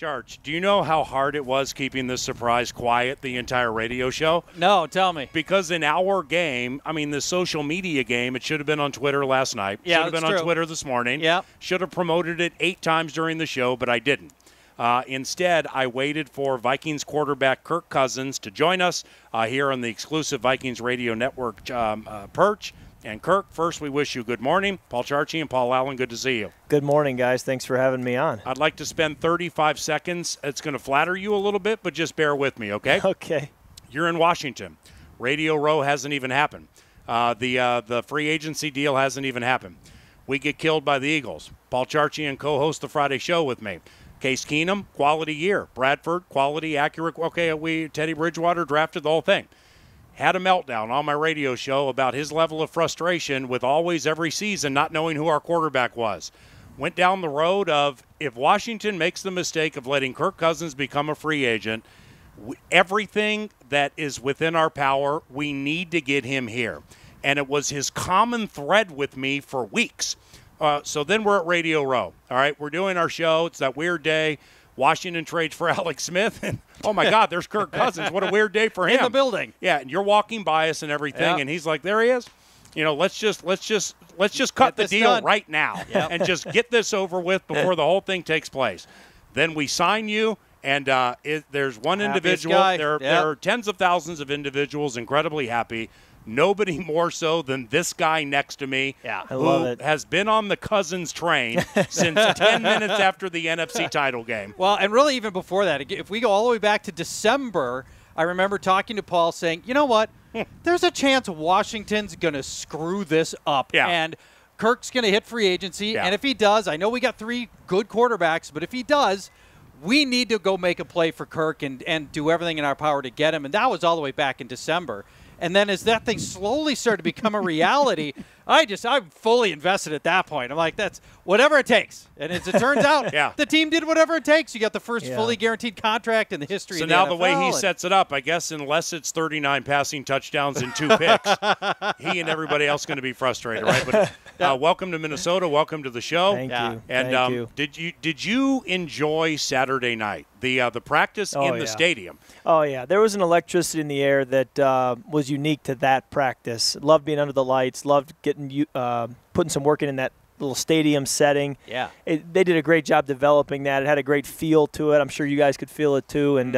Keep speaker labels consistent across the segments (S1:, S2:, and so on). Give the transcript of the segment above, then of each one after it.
S1: Charge, do you know how hard it was keeping this surprise quiet the entire radio show?
S2: No, tell me.
S1: Because in our game, I mean, the social media game, it should have been on Twitter last night.
S2: Yeah,
S1: should have been
S2: that's
S1: on
S2: true.
S1: Twitter this morning.
S2: Yep.
S1: Should have promoted it 8 times during the show, but I didn't. Instead, I waited for Vikings quarterback Kirk Cousins to join us here on the exclusive Vikings Radio Network perch. And Kirk, first we wish you good morning. Paul Charchi and Paul Allen, good to see you.
S3: Good morning, guys. Thanks for having me on.
S1: I'd like to spend 35 seconds. It's going to flatter you a little bit, but just bear with me, okay?
S3: Okay.
S1: You're in Washington. Radio Row hasn't even happened. The free agency deal hasn't even happened. We get killed by the Eagles. Paul Charchian co-hosts the Friday show with me. Case Keenum, quality year. Bradford, quality, accurate. Okay, Teddy Bridgewater drafted the whole thing. Had a meltdown on my radio show about his level of frustration with always every season not knowing who our quarterback was. Went down the road of if Washington makes the mistake of letting Kirk Cousins become a free agent, everything that is within our power, we need to get him here. And it was his common thread with me for weeks. So then we're at Radio Row. All right, we're doing our show. It's that weird day. Washington trades for Alex Smith, and oh my God, there's Kirk Cousins. What a weird day for him.
S2: In the building.
S1: Yeah, and you're walking by us and everything,
S2: Yep.
S1: and he's like, there he is. You know, let's just cut the deal
S2: done.
S1: right now
S2: Yep.
S1: and just get this over with before the whole thing takes place. Then we sign you, and there's one
S2: Happiest
S1: individual.
S2: guy.
S1: There
S2: Yep.
S1: are tens of thousands of individuals incredibly happy. Nobody more so than this guy next to me,
S2: Yeah.
S3: I love
S1: who
S3: it.
S1: has been on the Cousins train since 10 minutes after the NFC title game.
S2: Well, and really even before that, if we go all the way back to December, I remember talking to Paul saying, you know what, there's a chance Washington's going to screw this up.
S1: Yeah.
S2: And Kirk's going to hit free agency.
S1: Yeah.
S2: And if he does, I know we got 3 good quarterbacks, but if he does, we need to go make a play for Kirk and do everything in our power to get him. And that was all the way back in December. And then as that thing slowly started to become a reality, I'm fully invested at that point. I'm like, that's whatever it takes. And as it turns out,
S1: Yeah.
S2: the team did whatever it takes. You got the first
S3: Yeah.
S2: fully guaranteed contract in the history
S1: So
S2: of the
S1: now
S2: NFL.
S1: the way he sets it up, I guess unless it's 39 passing touchdowns and 2 picks, he and everybody else going to be frustrated, right? But welcome to Minnesota. Welcome to the show.
S3: Thank
S2: Yeah.
S3: you.
S1: And
S3: Thank you.
S1: did you enjoy Saturday night, the practice in the
S3: yeah.
S1: stadium?
S3: Oh, yeah. There was an electricity in the air that was unique to that practice. Loved being under the lights. Loved getting putting some work in that little stadium setting.
S2: Yeah.
S3: They did a great job developing that. It had a great feel to it. I'm sure you guys could feel it too. And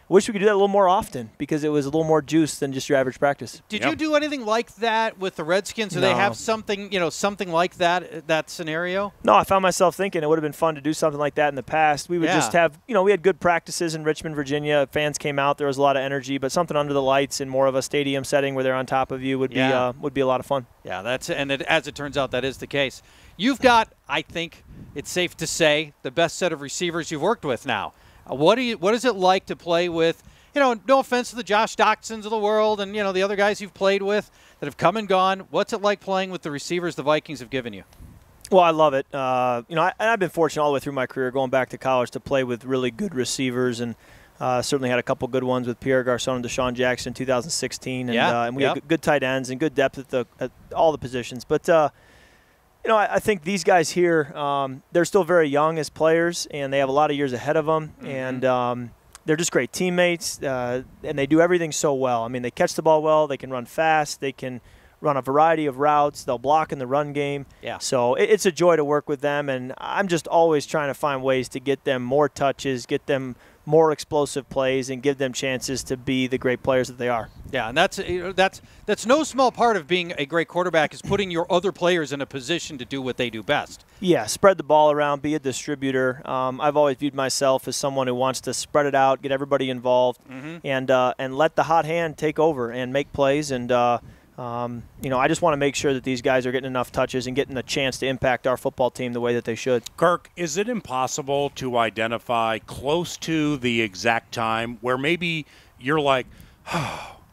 S3: wish we could do that a little more often because it was a little more juice than just your average practice.
S2: Did
S1: Yep.
S2: you do anything like that with the Redskins? Do they
S3: No.
S2: have something like that scenario?
S3: No, I found myself thinking it would have been fun to do something like that in the past. We would
S2: Yeah.
S3: just have, we had good practices in Richmond, Virginia. Fans came out. There was a lot of energy, but something under the lights in more of a stadium setting where they're on top of you would be a lot of fun.
S2: Yeah, as it turns out, that is the case. You've got, I think it's safe to say, the best set of receivers you've worked with now. What is it like to play with, no offense to the Josh Doxsons of the world and, the other guys you've played with that have come and gone. What's it like playing with the receivers the Vikings have given you?
S3: Well, I love it. I've been fortunate all the way through my career, going back to college, to play with really good receivers, and certainly had a couple good ones with Pierre Garçon and Deshaun Jackson in 2016. And we had good tight ends and good depth at all the positions. But, I think these guys here, they're still very young as players, and they have a lot of years ahead of them. Mm-hmm. And they're just great teammates, and they do everything so well. I mean, they catch the ball well. They can run fast. They can run a variety of routes. They'll block in the run game.
S2: Yeah.
S3: So it's a joy to work with them, and I'm just always trying to find ways to get them more touches, get them more explosive plays, and give them chances to be the great players that they are.
S2: Yeah, and that's no small part of being a great quarterback is putting your other players in a position to do what they do best.
S3: Yeah, spread the ball around, be a distributor. I've always viewed myself as someone who wants to spread it out, get everybody involved, and let the hot hand take over and make plays. And I just want to make sure that these guys are getting enough touches and getting a chance to impact our football team the way that they should.
S1: Kirk, is it impossible to identify close to the exact time where maybe you're like,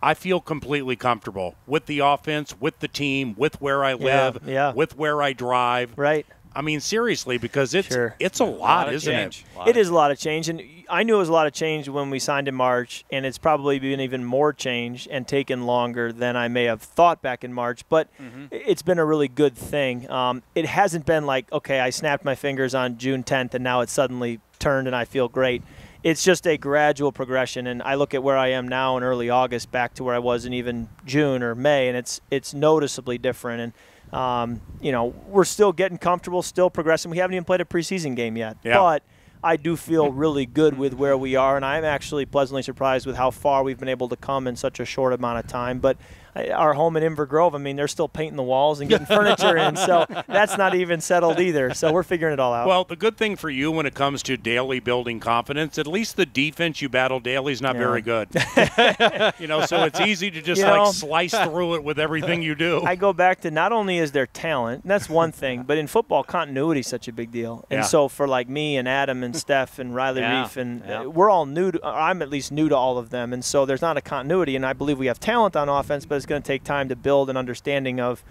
S1: I feel completely comfortable with the offense, with the team, with where I live, with where I drive.
S3: Right.
S1: I mean, seriously, because it's a lot, isn't it?
S3: It is a lot of change, and I knew it was a lot of change when we signed in March, and it's probably been even more change and taken longer than I may have thought back in March, but it's been a really good thing. It hasn't been like, okay, I snapped my fingers on June 10th, and now it's suddenly turned and I feel great. It's just a gradual progression, and I look at where I am now in early August back to where I was in even June or May, and it's noticeably different. And we're still getting comfortable, still progressing. We haven't even played a preseason game yet, but I do feel really good with where we are, and I'm actually pleasantly surprised with how far we've been able to come in such a short amount of time. But our home in Inver Grove, I mean, they're still painting the walls and getting furniture in, so that's not even settled either. So we're figuring it all out.
S1: Well, the good thing for you when it comes to daily building confidence, at least the defense you battle daily is not very good. So it's easy to just slice through it with everything you do.
S3: I go back to not only is there talent, and that's one thing, but in football, continuity is such a big deal. And so for like me and Adam and Steph and Riley Reef, and we're all new to, I'm at least new to all of them, and so there's not a continuity, and I believe we have talent on offense, but it's going to take time to build an understanding of,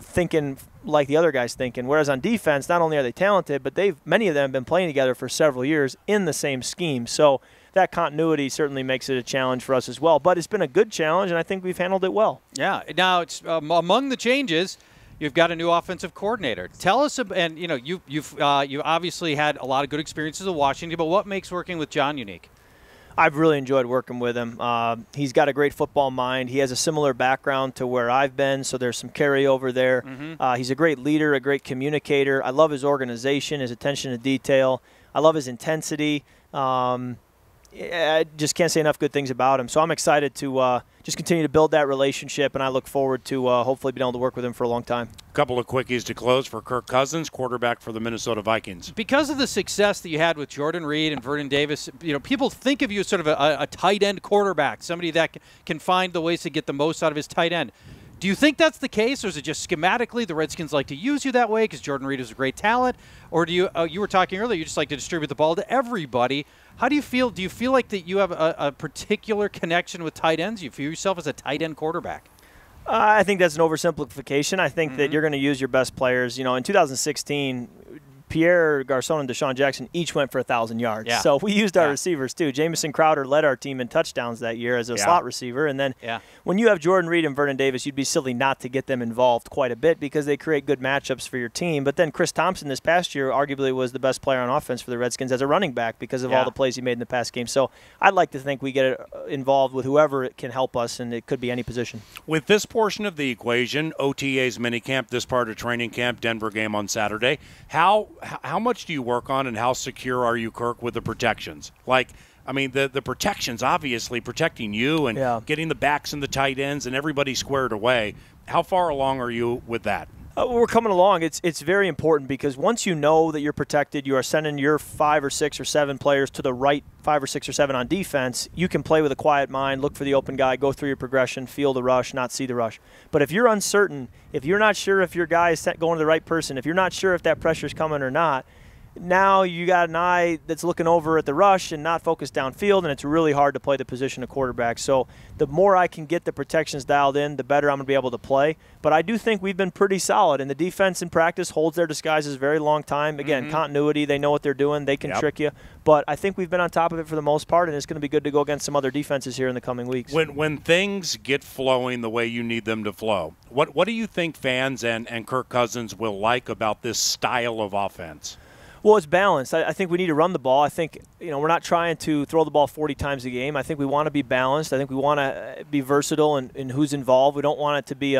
S3: thinking like the other guys thinking. Whereas on defense, not only are they talented, but many of them have been playing together for several years in the same scheme. So that continuity certainly makes it a challenge for us as well. But it's been a good challenge, and I think we've handled it well.
S2: Yeah. Now, it's among the changes, you've got a new offensive coordinator. Tell us, and you've obviously had a lot of good experiences with Washington, but what makes working with John unique?
S3: I've really enjoyed working with him. He's got a great football mind. He has a similar background to where I've been, so there's some carryover there. He's a great leader, a great communicator. I love his organization, his attention to detail. I love his intensity. I just can't say enough good things about him. So I'm excited to just continue to build that relationship, and I look forward to hopefully being able to work with him for a long time.
S1: A couple of quickies to close for Kirk Cousins, quarterback for the Minnesota Vikings.
S2: Because of the success that you had with Jordan Reed and Vernon Davis, people think of you as sort of a tight end quarterback, somebody that can find the ways to get the most out of his tight end. Do you think that's the case, or is it just schematically the Redskins like to use you that way because Jordan Reed is a great talent? Or do you were talking earlier, you just like to distribute the ball to everybody. How do you feel? Do you feel like that you have a particular connection with tight ends? You feel yourself as a tight end quarterback?
S3: I think that's an oversimplification. I think that you're going to use your best players. In 2016, Pierre Garçon and Deshaun Jackson each went for 1,000 yards.
S2: Yeah.
S3: So we used our receivers too. Jamison Crowder led our team in touchdowns that year as a slot receiver. And then when you have Jordan Reed and Vernon Davis, you'd be silly not to get them involved quite a bit because they create good matchups for your team. But then Chris Thompson this past year arguably was the best player on offense for the Redskins as a running back because of all the plays he made in the past game. So I'd like to think we get involved with whoever it can help us, and it could be any position.
S1: With this portion of the equation, OTA's minicamp, this part of training camp, Denver game on Saturday, how much do you work on and how secure are you, Kirk, with the protections? The protections, obviously, protecting you and getting the backs and the tight ends and everybody squared away. How far along are you with that?
S3: We're coming along. It's very important because once you know that you're protected, you are sending your 5 or 6 or 7 players to the right 5 or 6 or 7 on defense. You can play with a quiet mind, look for the open guy, go through your progression, feel the rush, not see the rush. But if you're uncertain, if you're not sure if your guy is going to the right person, if you're not sure if that pressure's coming or not, now you got an eye that's looking over at the rush and not focused downfield, and it's really hard to play the position of quarterback. So the more I can get the protections dialed in, the better I'm going to be able to play. But I do think we've been pretty solid, and the defense in practice holds their disguises a very long time. Again, continuity, they know what they're doing. They can trick you. But I think we've been on top of it for the most part, and it's going to be good to go against some other defenses here in the coming weeks.
S1: When things get flowing the way you need them to flow, what do you think fans and Kirk Cousins will like about this style of offense?
S3: Well, it's balanced. I think we need to run the ball. I think we're not trying to throw the ball 40 times a game. I think we want to be balanced. I think we want to be versatile in who's involved. We don't want it to be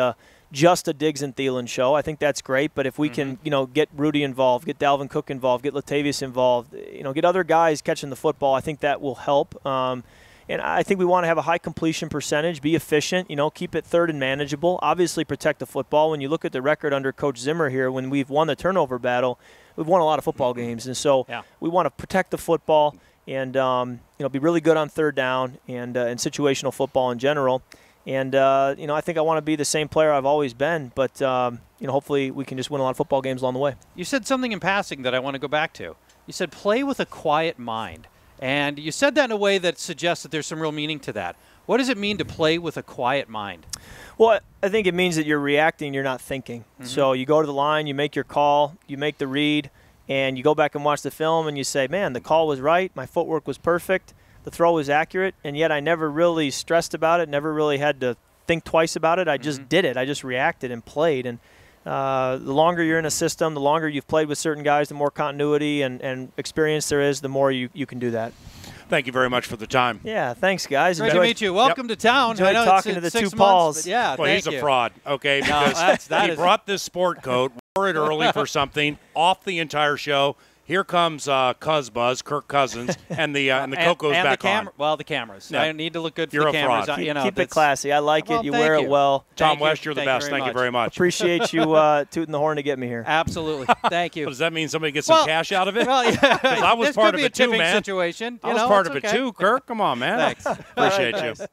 S3: just a Diggs and Thielen show. I think that's great, but if we can get Rudy involved, get Dalvin Cook involved, get Latavius involved, get other guys catching the football, I think that will help. And I think we want to have a high completion percentage, be efficient, keep it third and manageable. Obviously protect the football. When you look at the record under Coach Zimmer here, when we've won the turnover battle, we've won a lot of football games. And so we want to protect the football and be really good on third down and situational football in general. And, I think I want to be the same player I've always been, but, hopefully we can just win a lot of football games along the way.
S2: You said something in passing that I want to go back to. You said play with a quiet mind. And you said that in a way that suggests that there's some real meaning to that. What does it mean to play with a quiet mind?
S3: Well, I think it means that you're reacting, you're not thinking. So you go to the line, you make your call, you make the read, and you go back and watch the film and you say, man, the call was right, my footwork was perfect, the throw was accurate, and yet I never really stressed about it, never really had to think twice about it. I just did it. I just reacted and played. And the longer you're in a system, the longer you've played with certain guys, the more continuity and experience there is, the more you can do that.
S1: Thank you very much for the time.
S3: Yeah, thanks, guys.
S2: Great to meet you. Welcome to town.
S3: Enjoyed talking to the two Pauls.
S2: Yeah,
S1: well, he's a fraud, okay? Because he brought this sport coat, wore it early for something, off the entire show. Here comes Cuzbuzz, Kirk Cousins, and the Coco's back on.
S2: Well, the cameras.
S1: Yeah.
S2: I need to look good for
S1: You're
S2: the
S1: a
S2: cameras.
S1: fraud.
S3: Keep it classy. I like it. You wear it well.
S1: Tom West, you're the best. Thank you very much.
S3: Appreciate you tooting the horn to get me here.
S2: Absolutely. Thank you.
S1: Does that mean somebody gets some cash out of it?
S2: Well, yeah.
S1: I was part of it too, man.
S2: Situation.
S1: I was part of it too, Kirk. Come on, man.
S2: Thanks.
S1: Appreciate you.